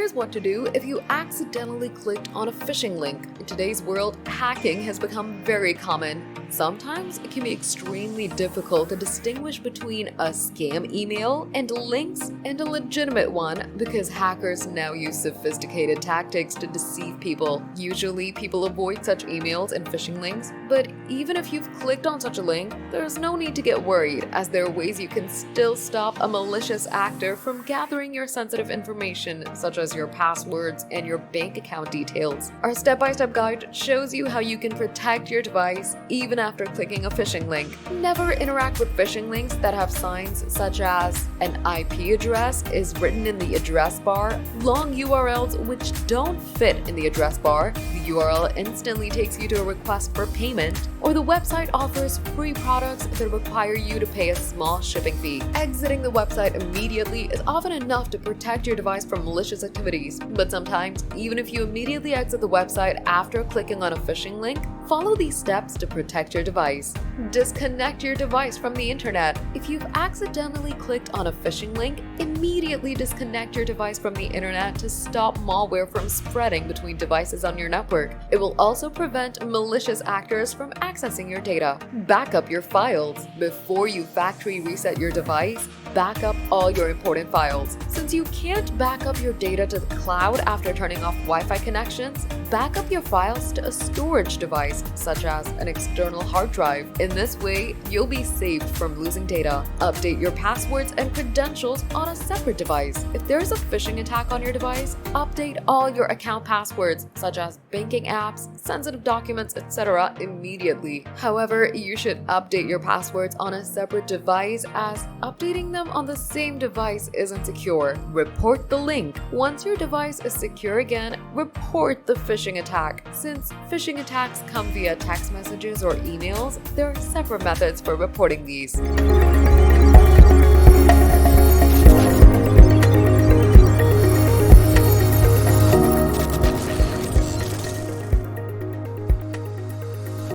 Here's what to do if you accidentally clicked on a phishing link. In today's world, hacking has become very common. Sometimes it can be extremely difficult to distinguish between a scam email and links and a legitimate one because hackers now use sophisticated tactics to deceive people. Usually, people avoid such emails and phishing links, but even if you've clicked on such a link, there's no need to get worried, as there are ways you can still stop a malicious actor from gathering your sensitive information, such as your passwords and your bank account details. Our step-by-step guide shows you how you can protect your device even after clicking a phishing link. Never interact with phishing links that have signs such as an IP address is written in the address bar, long URLs which don't fit in the address bar, the URL instantly takes you to a request for payment, or the website offers free products that require you to pay a small shipping fee. Exiting the website immediately is often enough to protect your device from malicious activities, but sometimes, even if you immediately exit the website after clicking on a phishing link, follow these steps to protect your device. Disconnect your device from the internet. If you've accidentally clicked on a phishing link, immediately disconnect your device from the internet to stop malware from spreading between devices on your network. It will also prevent malicious actors from accessing your data. Back up your files. Before you factory reset your device, back up all your important files. Since you can't back up your data to the cloud after turning off Wi-Fi connections, back up your files to a storage device, such as an external hard drive. In this way, you'll be saved from losing data. Update your passwords and credentials on a separate device. If there's a phishing attack on your device, update all your account passwords, such as banking apps, sensitive documents, etc. immediately. However, you should update your passwords on a separate device, as updating them on the same device isn't secure. Report the link. Once your device is secure again, report the phishing attack. Since phishing attacks come via text messages or emails, there are separate methods for reporting these.